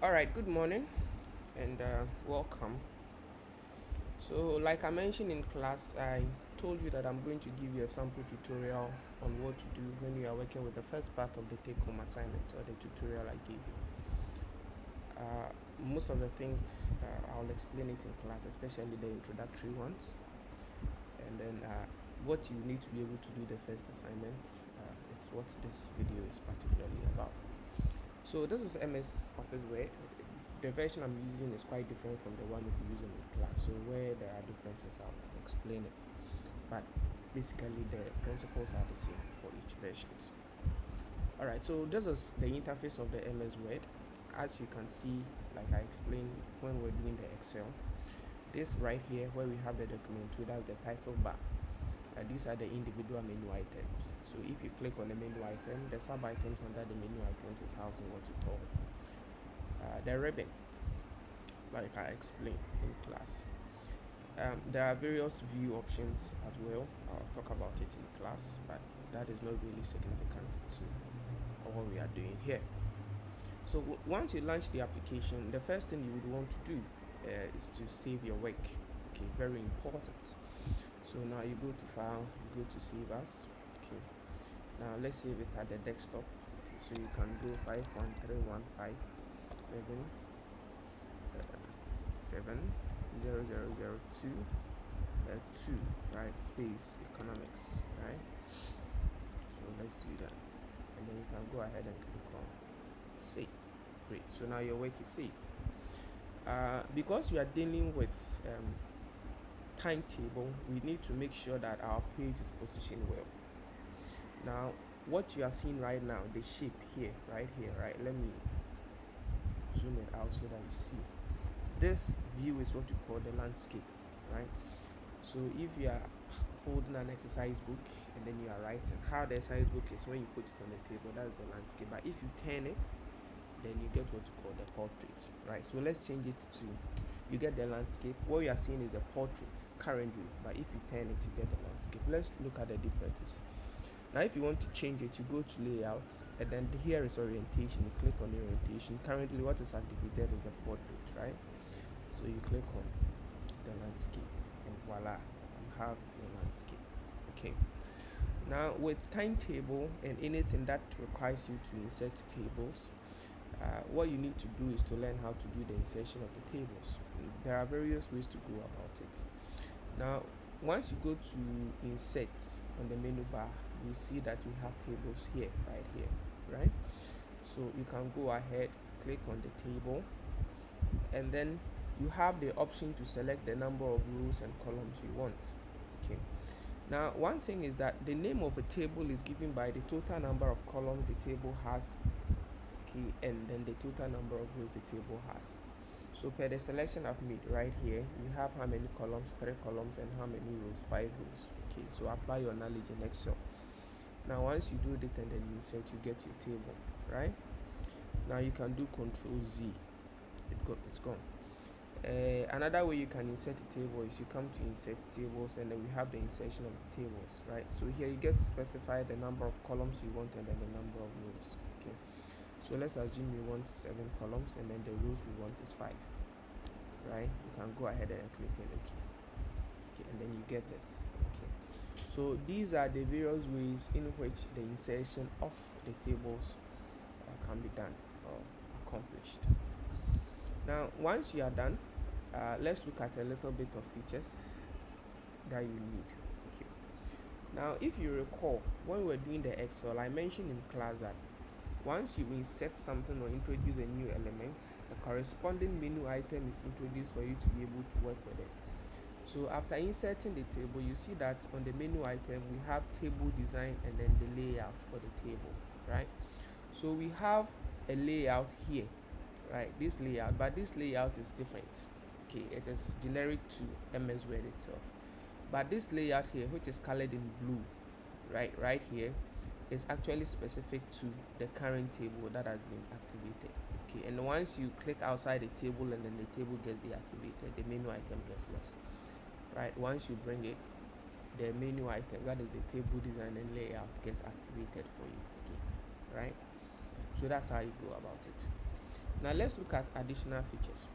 All right, good morning and welcome. So, like I mentioned in class, I told you that I'm going to give you a sample tutorial on what to do when you are working with the first part of the take home assignment or the tutorial I gave you. Most of the things I'll explain it in class, especially the introductory ones, and then what you need to be able to do the first assignment. It's what this video is particularly about. So, this is MS Office Word. The version I'm using is quite different from the one you'll be using in class. So where there are differences, I'll explain it. But basically, the principles are the same for each version. All right. So this is the interface of the MS Word. As you can see, like I explained when we're doing the Excel, this right here where we have the document two, that's the title bar. These are the individual menu items. So if you click on the menu item, the sub items under the menu items is housing what you call the ribbon, like I explained in class. There are various view options as well. I'll talk about it in class, but that is not really significant to what we are doing here. So once you launch the application, the first thing you would want to do is to save your work. Okay, very important. So now you go to File, you go to Save As. Okay, now let's save it at the desktop. Okay, so you can go 51315 7 2, right, space economics, right? So let's do that, and then you can go ahead and click on save. Great. So now your work is saved. Because we are dealing with timetable, we need to make sure that our page is positioned well. Now what you are seeing right now, the shape here, right here, right, let me zoom it out so that you see. This view is what you call the landscape, right? So if you are holding an exercise book and then you are writing, how the exercise book is when you put it on the table, that's the landscape. But if you turn it, then you get what you call the portrait, right? So let's change it to, you get the landscape. What we are seeing is a portrait currently, but if you turn it, you get the landscape. Let's look at the differences. Now if you want to change it, you go to layout, and then here is orientation. You click on the orientation. Currently what is activated is the portrait, right? So you click on the landscape, and voila, you have your landscape. Okay, now with timetable and anything that requires you to insert tables, what you need to do is to learn how to do the insertion of the tables. There are various ways to go about it. Now once you go to insert on the menu bar, you see that we have tables here, right here, right? So you can go ahead, click on the table, and then you have the option to select the number of rows and columns you want. Okay, now one thing is that the name of a table is given by the total number of columns the table has, okay, and then the total number of rows the table has. So per the selection I've made right here, you have how many columns, 3 columns, and how many rows, 5 rows. Okay, so apply your knowledge in Excel. Now once you do it and then you insert, you get your table, right? Now you can do Control Z. It's gone. Another way you can insert a table is you come to insert tables, and then we have the insertion of the tables, right? So here you get to specify the number of columns you want and then the number of rows. Okay, so let's assume you want 7 columns and then the rows we want is 5, right? You can go ahead and click on OK. Okay, and then you get this. Okay, so these are the various ways in which the insertion of the tables can be done or accomplished. Now once you are done, let's look at a little bit of features that you need. Okay, now if you recall, when we were doing the Excel, I mentioned in class that once you insert something or introduce a new element, the corresponding menu item is introduced for you to be able to work with it. So after inserting the table, you see that on the menu item we have table design and then the layout for the table, right? So we have a layout here, right, this layout, but this layout is different. Okay, it is generic to MS Word itself, but this layout here, which is colored in blue, right here, is actually specific to the current table that has been activated. Okay, and once you click outside the table and then the table gets deactivated, the menu item gets lost, right? Once you bring it, the menu item, that is the table design and layout, gets activated for you again, right? So that's how you go about it. Now let's look at additional features.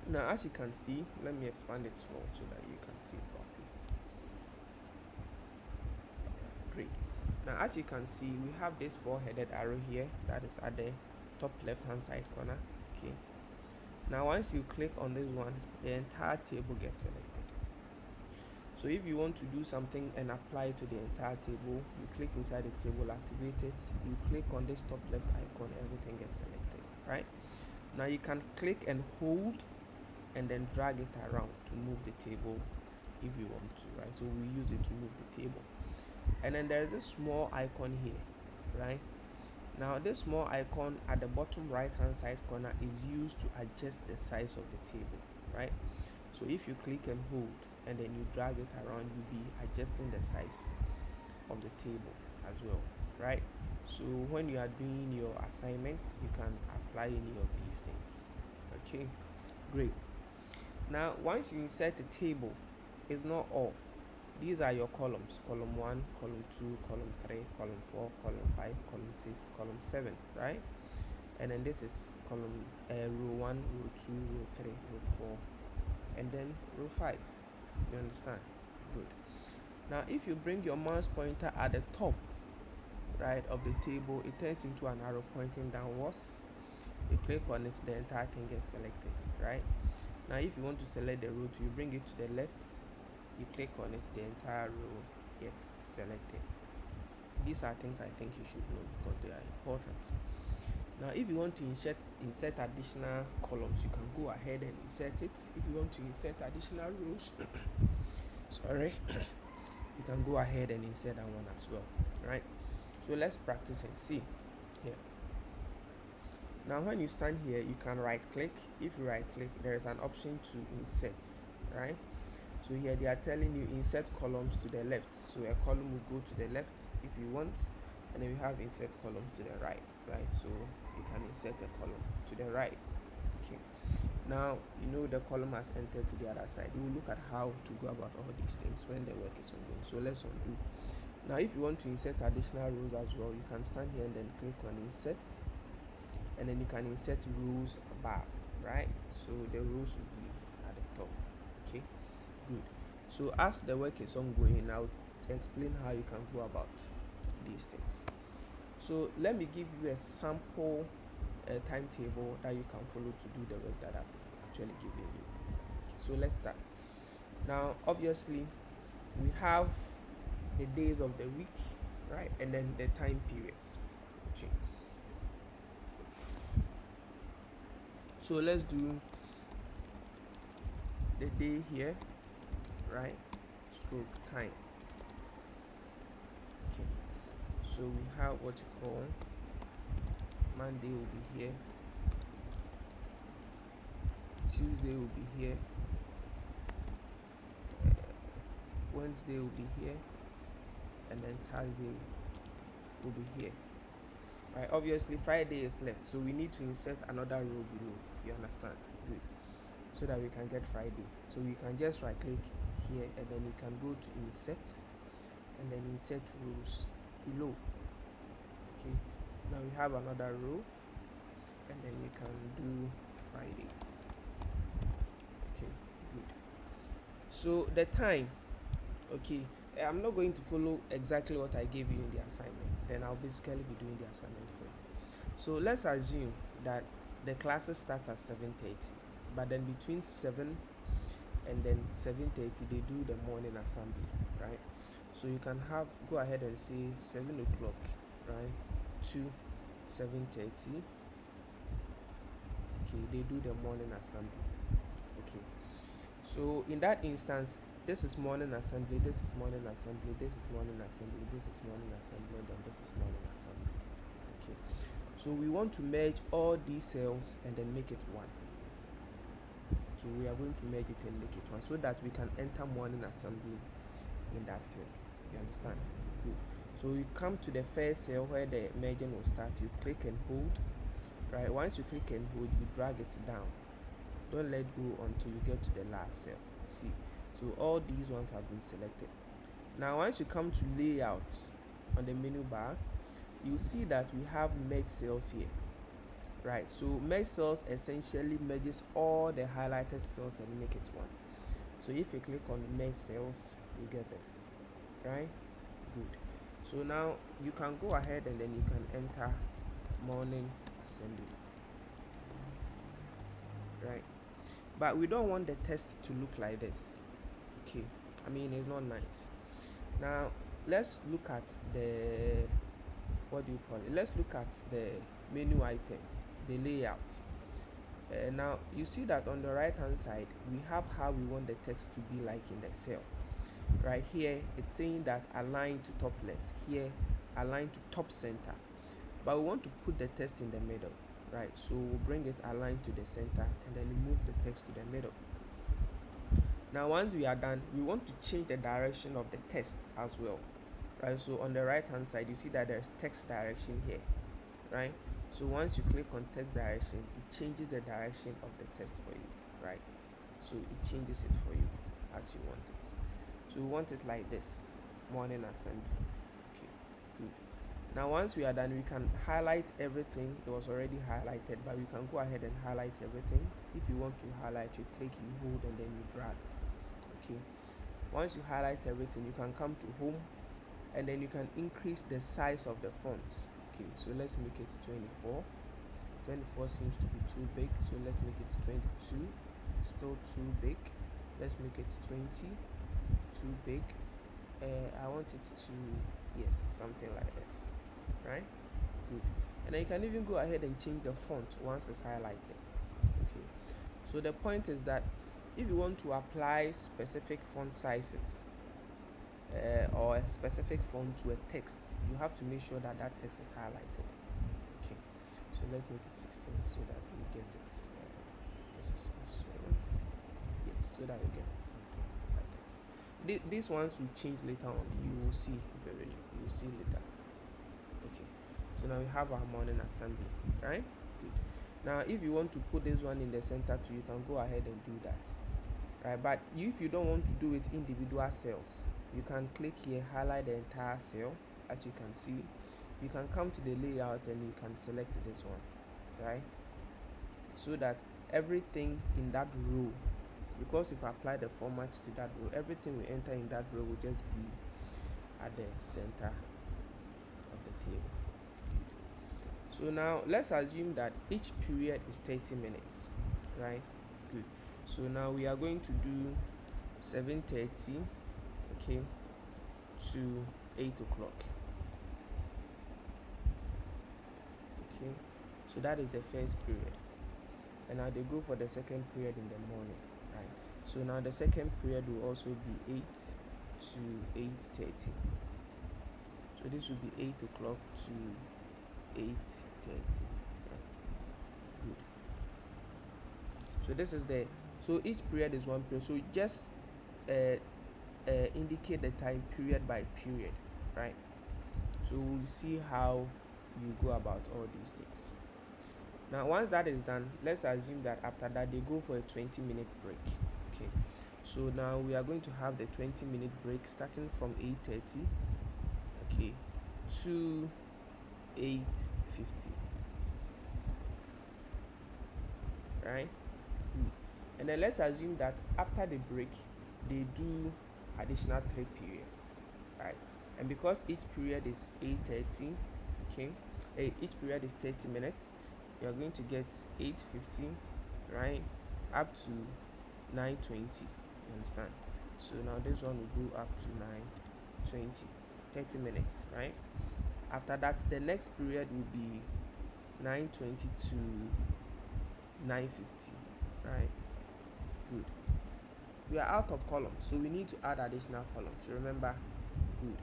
Now as you can see, let me expand it small so that you can see properly. Great. Now as you can see, we have this four-headed arrow here that is at the top left hand side corner. Okay. Now once you click on this one, the entire table gets selected. So if you want to do something and apply to the entire table, you click inside the table, activate it, you click on this top left icon, everything gets selected, right? Now you can click and hold and then drag it around to move the table if you want to, right? So we use it to move the table. And then there's this small icon here, right? Now this small icon at the bottom right hand side corner is used to adjust the size of the table, right? So if you click and hold and then you drag it around, you'll be adjusting the size of the table as well, right? So when you are doing your assignments, you can apply any of these things. Okay, great. Now once you insert the table, it's not all. These are your columns: column 1, column 2, column 3, column 4, column 5, column 6, column 7, right? And then this is column row 1, row 2, row 3, row 4, and then row 5. You understand? Good. Now if you bring your mouse pointer at the top right of the table, it turns into an arrow pointing downwards. You click on it, the entire thing gets selected, right? Now if you want to select the row 2, you bring it to the left, you click on it, the entire row gets selected. These are things I think you should know because they are important. Now if you want to insert additional columns, you can go ahead and insert it. If you want to insert additional rows sorry you can go ahead and insert that one as well, right? So let's practice and see here. Now when you stand here, you can right click. If you right click, there is an option to insert, right? So here they are telling you insert columns to the left. So a column will go to the left if you want, and then we have insert columns to the right, right? So you can insert a column to the right. Okay. Now you know the column has entered to the other side. We will look at how to go about all these things when the work is ongoing. So let's undo. Now if you want to insert additional rows as well, you can stand here and then click on insert, and then you can insert rows above, right? So the rows will be at the top. Okay, good. So as the work is ongoing, I'll explain how you can go about these things. So let me give you a sample timetable that you can follow to do the work that I've actually given you. Okay, so let's start. Now obviously we have the days of the week, right, and then the time periods. Okay, so let's do the day here, right, stroke time. Okay, so we have what you call Monday will be here, Tuesday will be here, Wednesday will be here, and then Thursday will be here, right? Obviously Friday is left, so we need to insert another row below. You understand? Good. So that we can get Friday. So we can just right click here and then you can go to insert and then insert rows below. Okay, now we have another row and then we can do Friday. Okay, good. So the time, okay, I'm not going to follow exactly what I gave you in the assignment. Then I'll basically be doing the assignment for you. So let's assume that the classes start at 7:30, but then between 7 and then 7:30 they do the morning assembly, right? So you can have go ahead and say 7 o'clock, right, to 7:30. Okay, they do the morning assembly. Okay, so in that instance, this is morning assembly, this is morning assembly, this is morning assembly, this is morning assembly, and then this is morning assembly. Okay, so we want to merge all these cells and then make it one. Okay, we are going to merge it and make it one so that we can enter morning assembly in that field. You understand? Good. So you come to the first cell where the merging will start. You click and hold, right? Once you click and hold, you drag it down. Don't let go until you get to the last cell. See, so all these ones have been selected. Now once you come to layouts on the menu bar, you see that we have merge cells here, right? So merge cells essentially merges all the highlighted cells and make it one. So if you click on merge cells, you get this, right? Good. So now you can go ahead and then you can enter morning assembly, right? But we don't want the test to look like this. Okay, I mean, it's not nice. Now let's look at the, what do you call it, let's look at the menu item, the layout. Now you see that on the right hand side we have how we want the text to be like in the cell. Right here it's saying that align to top left, here align to top center, but we want to put the text in the middle, right? So we'll bring it aligned to the center and then move the text to the middle. Now once we are done, we want to change the direction of the text as well, right? So on the right hand side you see that there's text direction here, right? So once you click on text direction, it changes the direction of the text for you, right? So it changes it for you as you want it. So we want it like this, morning assembly. Okay, good. Now once we are done, we can highlight everything. It was already highlighted, but we can go ahead and highlight everything. If you want to highlight, you click, you hold, and then you drag. Okay, once you highlight everything, you can come to home and then you can increase the size of the fonts. Okay, so let's make it 24. 24 seems to be too big, so let's make it 22. Still too big. Let's make it 20. Too big. I want it to, yes, something like this, right? Good. And then you can even go ahead and change the font once it's highlighted. Okay, so the point is that if you want to apply specific font sizes or a specific font to a text, you have to make sure that that text is highlighted. Okay, so let's make it 16 so that we get it. This is also, yes, so that we get it something like this. These ones will change later on. You will see very. You will see later. Okay, so now we have our morning assembly, right? Good. Now if you want to put this one in the center too, you can go ahead and do that, right? But if you don't want to do it individual cells, you can click here, highlight the entire cell. As you can see, you can come to the layout and you can select this one, right? So that everything in that row, because if I apply the format to that row, everything we enter in that row will just be at the center of the table. So now let's assume that each period is 30 minutes, right? Good. So now we are going to do 7:30, okay, to 8 o'clock. Okay, so that is the first period, and now they go for the second period in the morning, right? So now the second period will also be 8 to 8:30. So this will be 8 o'clock to 8:30. Right? Good. So this is the, so each period is one period. So just indicate the time period by period, right? So we'll see how you go about all these things. Now once that is done, let's assume that after that they go for a 20-minute break. Okay, so now we are going to have the 20-minute break starting from 8:30, okay, to 8:50, right? And then let's assume that after the break they do additional 3 periods, right? And because each period is 8:30, okay, each period is 30 minutes, you're going to get 8:50, right, up to 9:20. You understand? So now this one will go up to 9:20, 30 minutes, right? After that, the next period will be 9:20 to 9:50, right? Good. We are out of columns, so we need to add additional columns. Remember? Good.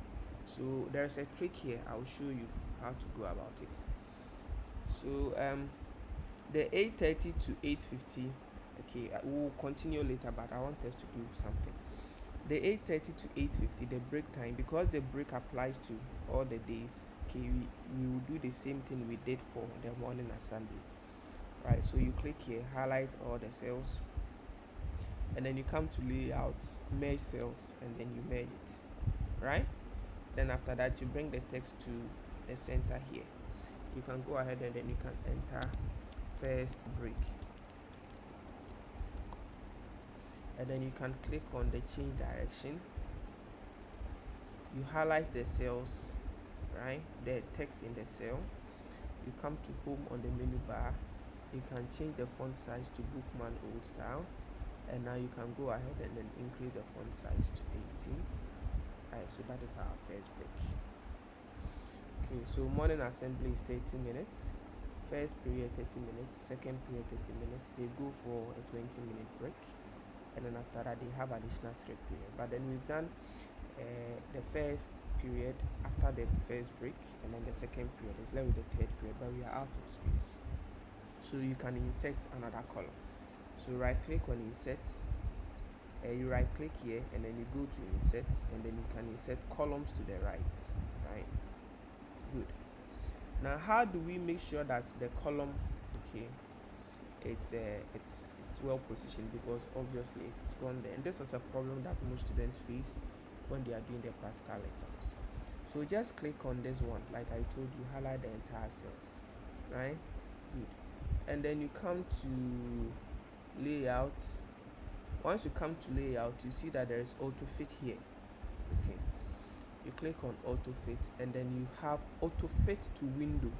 So there's a trick here. I'll show you how to go about it. So the 8:30 to 8:50, okay, we'll continue later, but I want us to do something. The 8:30 to 8:50, the break time, because the break applies to all the days, okay, we will do the same thing we did for the morning assembly, right? So you click here, highlight all the cells, and then you come to layout, merge cells, and then you merge it, right? Then after that you bring the text to the center here. You can go ahead and then you can enter first break, and then you can click on the change direction. You highlight the cells, right, the text in the cell. You come to home on the menu bar. You can change the font size to bookman old style, and now you can go ahead and then increase the font size to 18. Alright, so that is our first break. Okay, so morning assembly is 30 minutes, first period 30 minutes, second period 30 minutes. They go for a 20-minute break, and then after that they have additional 3 period. But then we've done the first period after the first break, and then the second period is left with the third period, but we are out of space, so you can insert another column. So right click on insert, you right click here, and then you go to insert, and then you can insert columns to the right. Good. Now how do we make sure that the column, okay, it's well positioned? Because obviously it's gone there, and this is a problem that most students face when they are doing their practical exams. So just click on this one, like I told you, highlight the entire cells, right? Good. And then you come to layout. Once you come to layout, you see that there is auto fit here. Okay, you click on auto fit, and then you have auto fit to window.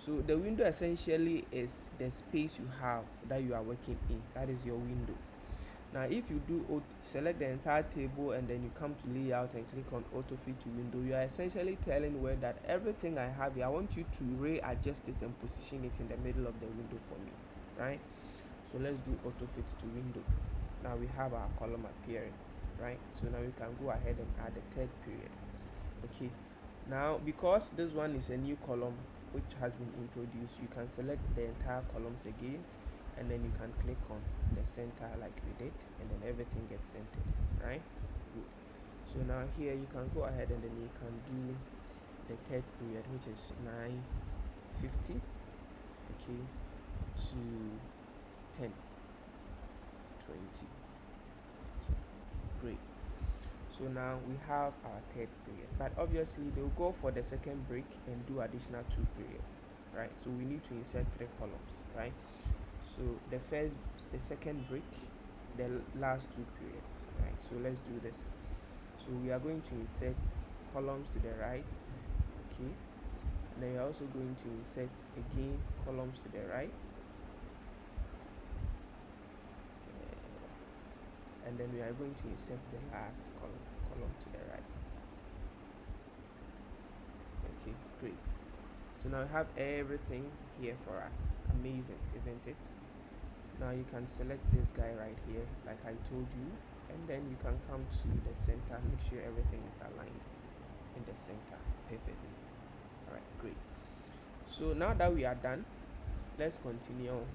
So the window essentially is the space you have that you are working in. That is your window. Now if you do select the entire table, and then you come to layout and click on auto fit to window, you are essentially telling Word that everything I have here, I want you to readjust this and position it in the middle of the window for me, right? So let's do auto fit to window. Now we have our column appearing, right? So now we can go ahead and add the third period. Okay, now because this one is a new column which has been introduced, you can select the entire columns again, and then you can click on the center like we did, and then everything gets centered, right? Good. So now here you can go ahead, and then you can do the third period, which is 9:50, okay, to 10:20. Great. So now we have our third period, but obviously they'll go for the second break and do additional 2 periods, right? So we need to insert 3 columns, right? So the second break, the last 2 periods, right? So let's do this. So we are going to insert columns to the right, okay, and then you're also going to insert again columns to the right, and then we are going to insert the last column to the right. Okay, great. So now we have everything here for us. Amazing, isn't it? Now you can select this guy right here, like I told you, and then you can come to the center, make sure everything is aligned in the center perfectly. All right, great. So now that we are done, let's continue.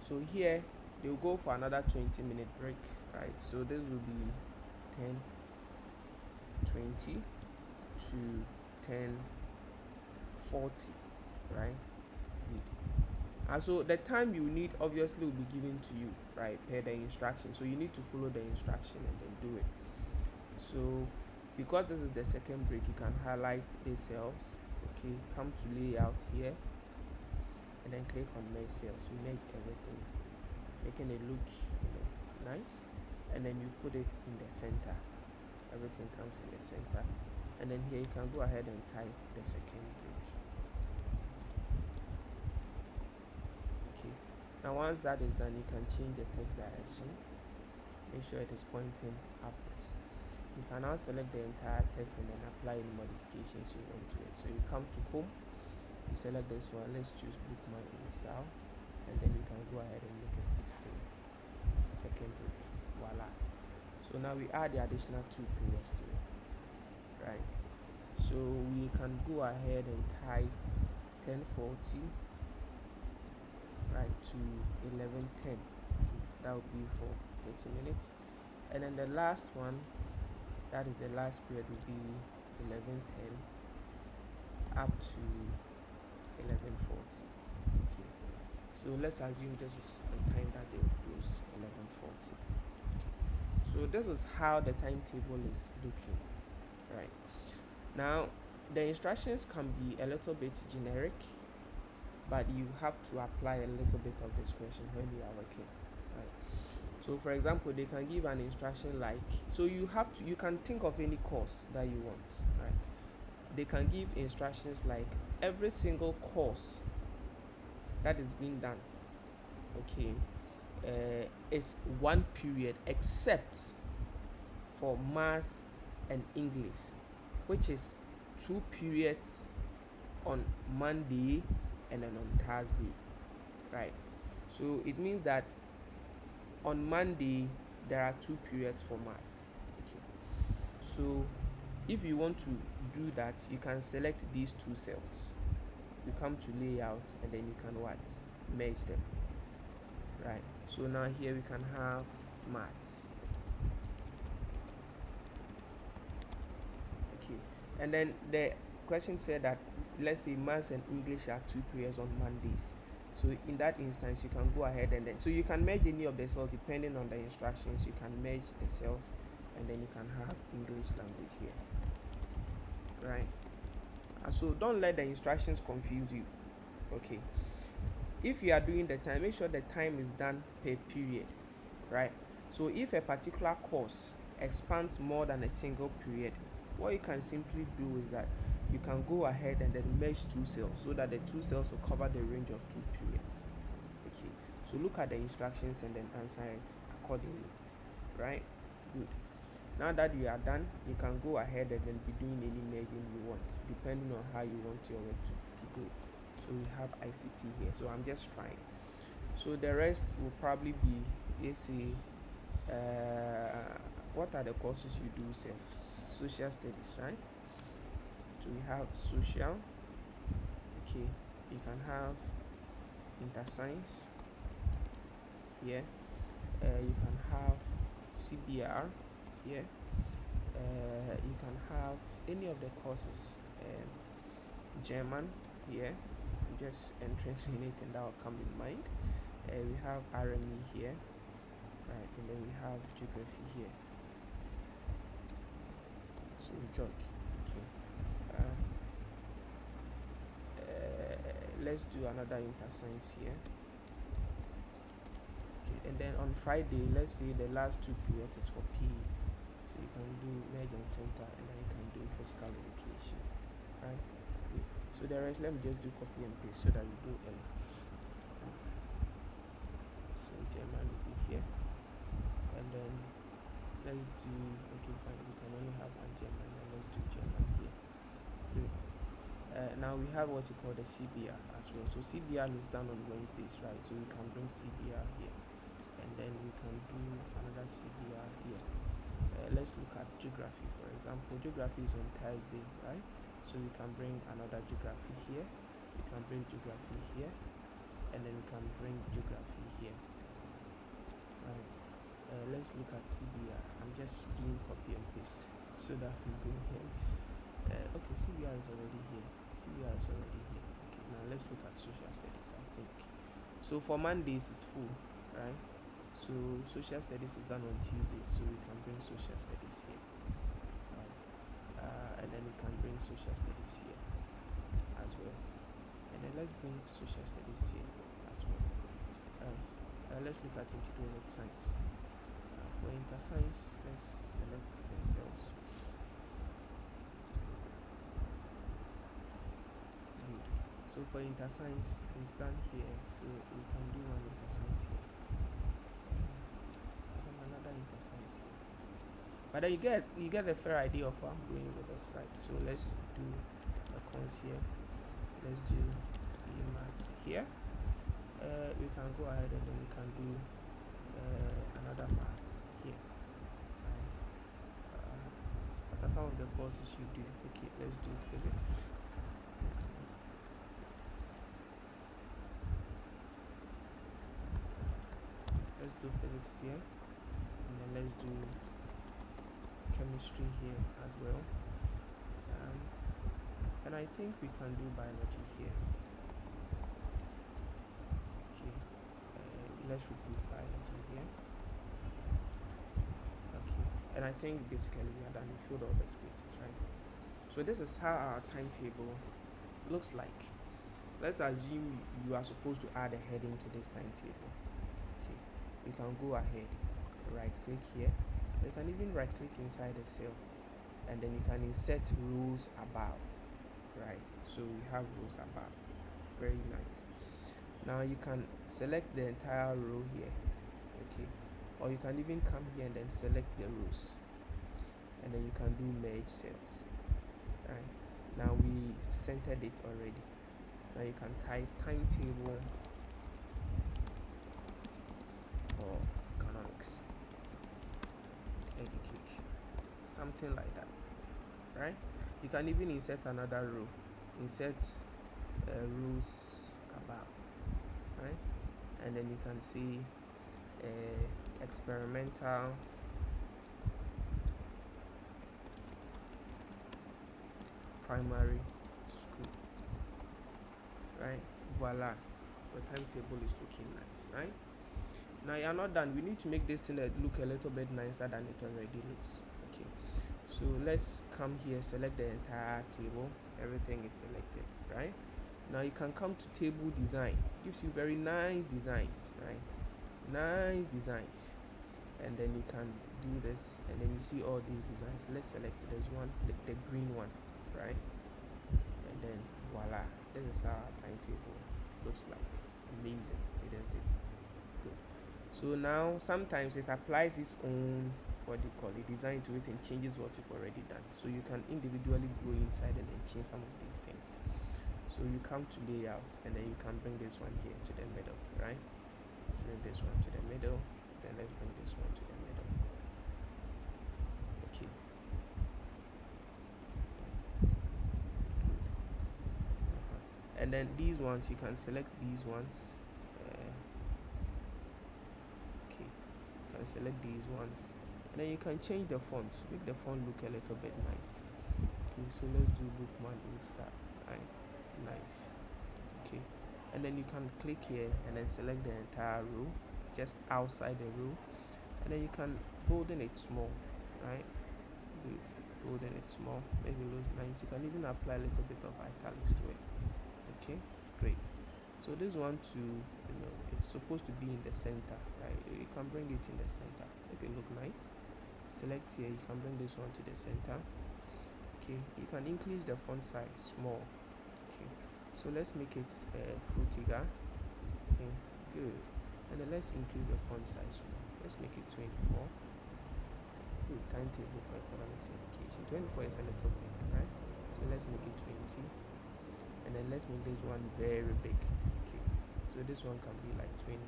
So here they'll go for another 20-minute break, right? So this will be 10:20 to 10:40, right? Good. And so the time you need obviously will be given to you, right, per the instruction. So you need to follow the instruction and then do it. So because this is the second break, you can highlight these cells, okay, come to layout here, and then click on merge cells. You merge everything, making it look, nice, and then you put it in the center. Everything comes in the center, and then here you can go ahead and type the second break. Okay, now once that is done, you can change the text direction, make sure it is pointing upwards. You can now select the entire text and then apply any modifications you want to it. So you come to home, you select this one, let's choose bookmark style, and then you can go ahead and make it 16. Second break, voila. So now we add the additional 2 periods to it, right? So we can go ahead and type 10:40, right, to 11:10. Okay, that would be for 30 minutes, and then the last one, that is the last period, will be 11:10 up to 11:40. Okay, so let's assume this is the time that they will close, 11:40. Okay, so this is how the timetable is looking, right? Now the instructions can be a little bit generic, but you have to apply a little bit of discretion when you are working, right? So for example, they can give an instruction like, so you can think of any course that you want, right? They can give instructions like every single course that is being done, okay, is one period except for maths and English, which is 2 periods on Monday and then on Thursday, right? So it means that on Monday there are 2 periods for maths. Okay. So if you want to do that, you can select these two cells. You come to layout and then you can what? Merge them. Right. So now here we can have maths. Okay. And then the question said that let's say maths and English are 2 periods on Mondays. So in that instance, you can go ahead and then, so you can merge any of the cells depending on the instructions. You can merge the cells and then you can have English language here, right? So don't let the instructions confuse you. Okay, if you are doing the time, make sure the time is done per period, right? So if a particular course expands more than a single period, what you can simply do is that you can go ahead and then merge two cells so that the two cells will cover the range of 2 periods. Okay, so look at the instructions and then answer it accordingly, right? Good. Now that you are done, you can go ahead and then be doing any merging you want depending on how you want your work to go. So we have ICT here, so I'm just trying. So the rest will probably be, let's see, what are the courses you do self? Social studies, right? So we have social. Okay, you can have interscience here. You can have CBR here. You can have any of the courses. German here. I'm just entering anything that will come in mind. We have RME here, right, and then we have geography here. So jog. Okay. Let's do another interscience here. Okay, and then on Friday, let's say the last 2 periods is for PE. So you can do merge and center, and then you can do physical education, right? Okay. So the rest, let me just do copy and paste so that we go early. So German will be here, and then let's do, okay fine, we can only have one German, and let's do German here. Great. Now we have what you call the CBR as well. So CBR is done on Wednesdays, right? So we can bring CBR here, and then we can do another CBR here. Let's look at geography, for example. Geography is on Thursday, right? So we can bring another geography here. We can bring geography here, and then we can bring geography here. Right. Let's look at CBR. I'm just doing copy and paste so that we go here. Okay, CBR is already here. CBR is already here. Okay, now let's look at social studies, I think. So for Mondays is full, right? So social studies is done on Tuesdays, so we can bring social studies here. Right. And then we can bring social studies here as well. And then let's bring social studies here as well. Let's look at integrated science. For interscience, let's select the cells. Good. So for interscience, it's done here, so we can do one interscience here. And another interscience here. But then you get a fair idea of what I'm going with this, right? So let's do the cons here. Let's do the maths here. We can go ahead and then we can do another maths here. What are some of the courses you do? Okay, let's do physics. Let's do physics here, and then let's do chemistry here as well. And I think we can do biology here. Okay, let's repeat biology here. Okay, and I think basically we are done. We filled all the spaces, right? So this is how our timetable looks like. let's assume you are supposed to add a heading to this timetable. Okay, you can go ahead, right click here. You can even right click inside the cell, and then you can insert rows above, right? So we have rows above, very nice. Now you can select the entire row here, okay, or you can even come here and then select the rows, and then you can do merge cells, right? Now we centered it already. Now you can type timetable for economics education, something like that, right? You can even insert another row, insert rows above, right? And then you can see experimental primary school, right? Voila, the timetable is looking nice, right? Now you're not done. We need to make this thing look a little bit nicer than it already looks. Okay, so let's come here, select the entire table. Everything is selected, right? Now you can come to table design. Gives you very nice designs, right? Nice designs. And then you can do this, and then you see all these designs. Let's select it. There's one, the green one, right? And then voila, this is how our timetable looks like. Amazing, isn't it? Good. So now sometimes it applies its own, what do you call it, design to it, and changes what you've already done. So you can individually go inside and then change some of these things. So you come to layout, and then you can bring this one here to the middle, right? Bring this one to the middle, then let's bring this one to the middle. Okay, and then these ones, you can select these ones. Okay, you can select these ones, and then you can change the font, make the font look a little bit nice. Okay, so let's do bookmark start, right? Nice. Okay, and then you can click here and then select the entire row, just outside the row, and then you can bolden it small, right? Bolden it small, make it look nice. You can even apply a little bit of italics to it. Okay, great. So this one too, it's supposed to be in the center, right? You can bring it in the center, make it look nice. Select here, you can bring this one to the center. Okay, you can increase the font size small. Okay, so let's make it Frutiger. Okay, good. And then let's increase the font size small. Let's make it 24. Good. Timetable for economics education. 24 is a little big, right? So let's make it 20. And then let's make this one very big. Okay, so this one can be like 24.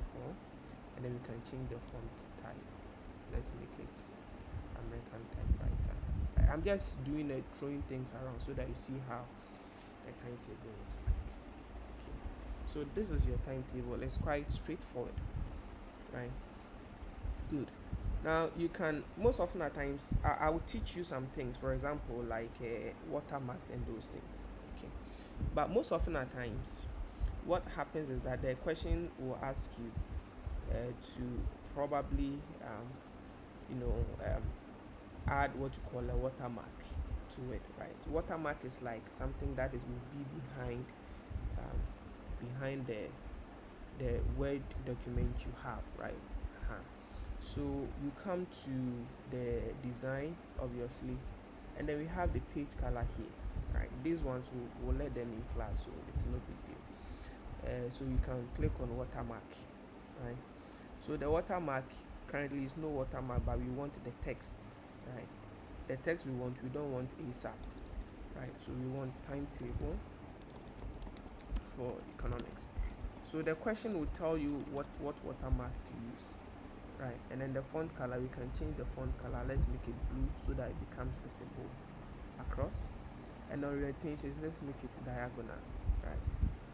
And then we can change the font type. Let's make it American typewriter. I'm just doing it, throwing things around so that you see how the timetable looks like. Okay, so this is your timetable. It's quite straightforward, right? Good. Now you can, most often at times I will teach you some things, for example like watermarks and those things. Okay, but most often at times what happens is that the question will ask you to probably you know add what you call a watermark to it, right? Watermark is like something that is will be behind the word document you have, right? So you come to the design, obviously, and then we have the page color here, right? These ones will let them in class, so it's no big deal. So you can click on watermark, right? So the watermark currently is no watermark, but we want the text, right? The text we don't want ASAP, right? So we want timetable for economics. So the question will tell you what watermark to use, right? And then the font color, we can change the font color. Let's make it blue so that it becomes visible across. And orientations, let's make it diagonal, right?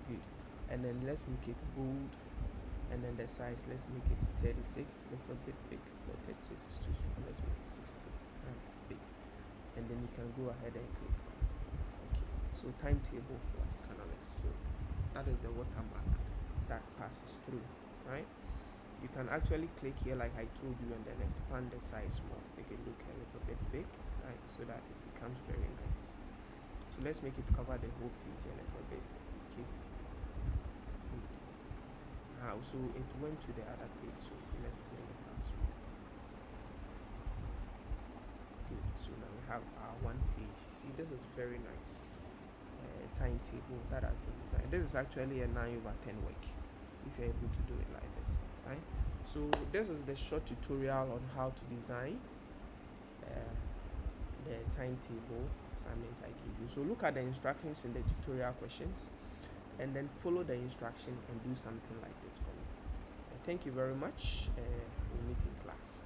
Good. And then let's make it bold. And then the size, let's make it 36, little bit big. No, 36 is too small. Let's make it 60, right? Big. And then you can go ahead and click on. Okay, so timetable for economics. So that is the watermark that passes through, right? You can actually click here like I told you, and then expand the size more, make it look a little bit big, right? So that it becomes very nice. So let's make it cover the whole page a little bit. Okay, So it went to the other page, so let's bring it back. So good. So now we have our one page. See, this is very nice timetable that has been designed. This is actually a 9/10 work if you're able to do it like this, right? So this is the short tutorial on how to design uh, the timetable assignment I gave you. So look at the instructions in the tutorial questions and then follow the instruction and do something like this for me. Thank you very much. We'll meet in class.